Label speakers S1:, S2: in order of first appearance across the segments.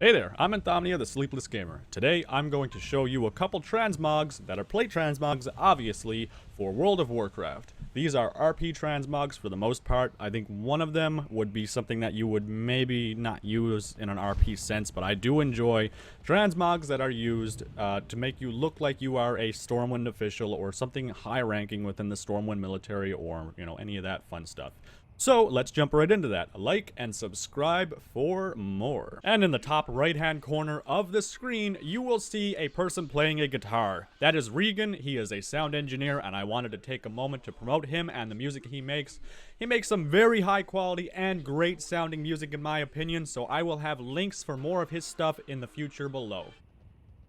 S1: Hey there, I'm Anthomnia, the Sleepless Gamer. Today, I'm going to show you a couple transmogs that are play transmogs, obviously, for World of Warcraft. These are RP transmogs for the most part. I think one of them would be something that you would maybe not use in an RP sense, but I do enjoy transmogs that are used to make you look like you are a Stormwind official or something high-ranking within the Stormwind military or, any of that fun stuff. So, let's jump right into that. Like and subscribe for more. And in the top right-hand corner of the screen, you will see a person playing a guitar. That is Regan. He is a sound engineer, and I wanted to take a moment to promote him and the music he makes. He makes some very high quality and great sounding music in my opinion, so I will have links for more of his stuff in the future below.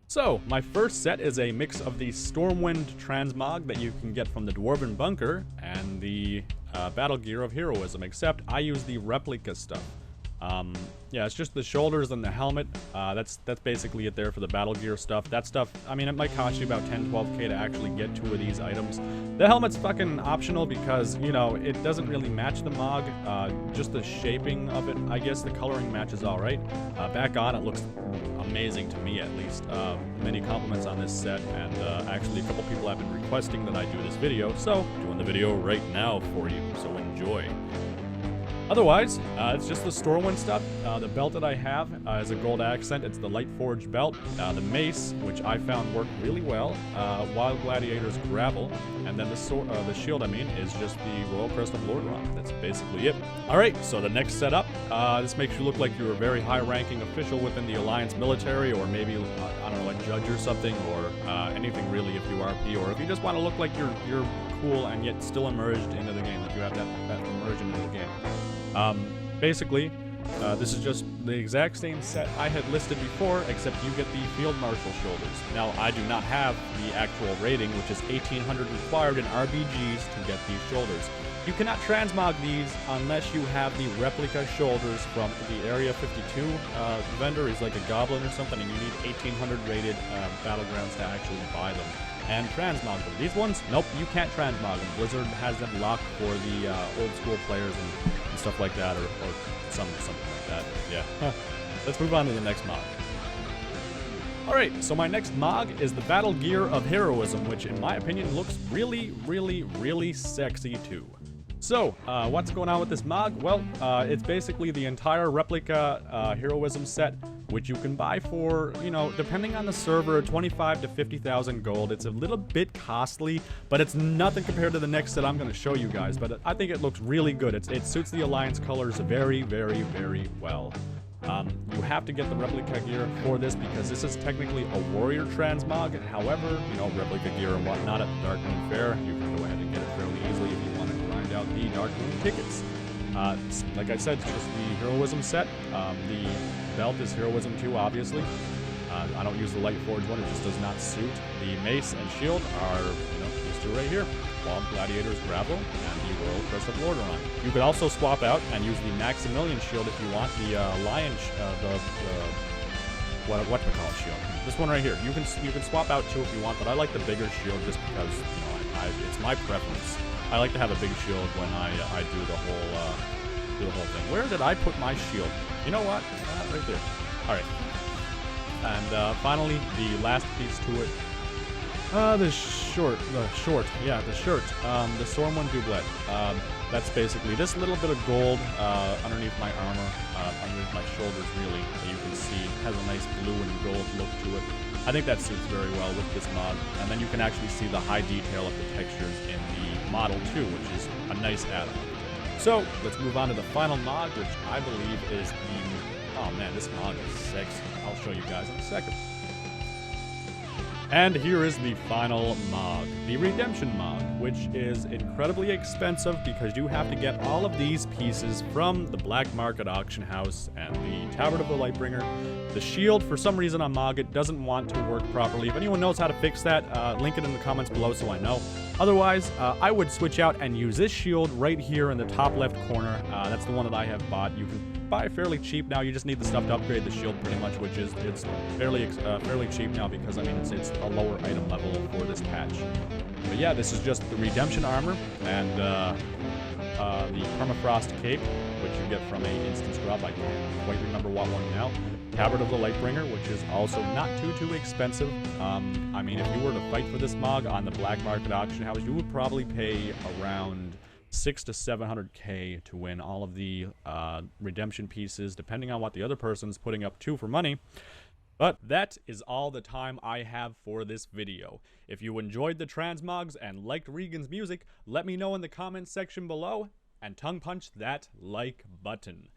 S1: So, my first set is a mix of the Stormwind transmog that you can get from the Dwarven Bunker and the Battle Gear of Heroism, except I use the replica stuff. Yeah, it's just the shoulders and the helmet. That's basically it there for the Battle Gear stuff. That stuff, I mean, it might cost you about 10-12k to actually get 2 of these items. The helmet's fucking optional because, it doesn't really match the mog. Just the shaping of it, I guess the coloring matches alright. Back on, it looks amazing to me, at least. Many compliments on this set, and actually a couple people have been requesting that I do this video, so doing the video right now for you, so enjoy. Otherwise, it's just the Stormwind stuff. The belt that I have is a gold accent. It's the Light Forged belt. The mace, which I found worked really well. Wild Gladiator's gravel. And then the shield, is just the Royal Crest of Lordaeron. That's basically it. Alright, so the next setup. This makes you look like you're a very high-ranking official within the Alliance military, or maybe, I don't know, a judge or something, or anything really if you RP, or if you just want to look like you're cool and yet still immersed into the game, like you have that immersion into the game. Basically, this is just the exact same set I had listed before, except you get the Field Marshal shoulders. Now, I do not have the actual rating, which is 1800 required in RBGs to get these shoulders. You cannot transmog these unless you have the replica shoulders from the Area 52 vendor. He's like a goblin or something, and you need 1800 rated battlegrounds to actually buy them and transmog them. These ones, nope, you can't transmog them. Blizzard has them locked for the old school players and stuff like that, or something like that. Yeah. Let's move on to the next mod. Alright, so my next mod is the Battle Gear of Heroism, which in my opinion looks really, really, really sexy too. So, what's going on with this mod? Well, it's basically the entire replica heroism set, which you can buy for, depending on the server, 25 to 50,000 gold. It's a little bit costly, but it's nothing compared to the next set I'm going to show you guys. But I think it looks really good. It suits the Alliance colors very, very, very well. You have to get the replica gear for this because this is technically a warrior transmog. However, replica gear and whatnot at the Dark Moon Fair, you can go ahead and get it fairly easily if you want to grind out the Dark Moon tickets. Like I said, it's just the heroism set. The belt is heroism 2, obviously. I don't use the Light Forged one, it just does not suit. The mace and shield are, these two right here. Wild Gladiator's gravel and the Royal Crest of Lordaeron. You could also swap out and use the Maximilian shield if you want. The Lion, whatchamacallit shield. This one right here. You can swap out too if you want, but I like the bigger shield just because, it's my preference. I like to have a big shield when I do the whole thing. Where did I put my shield? You know what? Right there. Alright. And finally, the last piece to it. The shirt. The Stormwind doublet. That's basically this little bit of gold underneath my armor, underneath my shoulders, really, that you can see. It has a nice blue and gold look to it. I think that suits very well with this mod. And then you can actually see the high detail of the textures in the model too, which is a nice add-on. So, let's move on to the final mod, which I believe is the... Oh man, this mod is sexy. I'll show you guys in a second. And here is the final mod, the Redemption mod, which is incredibly expensive because you have to get all of these pieces from the Black Market Auction House and the Tavern of the Lightbringer. The shield, for some reason on Mogget, doesn't want to work properly. If anyone knows how to fix that, link it in the comments below so I know. Otherwise, I would switch out and use this shield right here in the top left corner. That's the one that I have bought. You can buy fairly cheap now. You just need the stuff to upgrade the shield pretty much, which is it's fairly cheap now because it's a lower item level for this patch. But yeah, this is just the Redemption armor, and the Permafrost Cape, which you get from a instance drop. I can't quite remember what one now. Tabard of the Lightbringer, which is also not too expensive. I mean, if you were to fight for this mog on the black market auction house, you would probably pay around 600 to 700k to win all of the redemption pieces, depending on what the other person's putting up too for money. But that is all the time I have for this video. If you enjoyed the transmogs and liked Regan's music, let me know in the comments section below, and tongue punch that like button.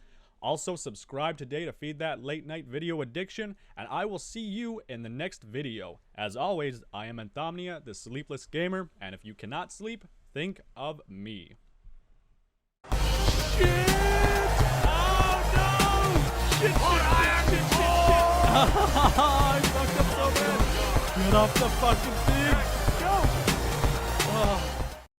S1: Also, subscribe today to feed that late night video addiction, and I will see you in the next video. As always, I am Anthomnia, the Sleepless Gamer, and if you cannot sleep, think of me. Shit! Oh no! Shit! I fucked up so bad. Get off the fucking thing. Go. Oh.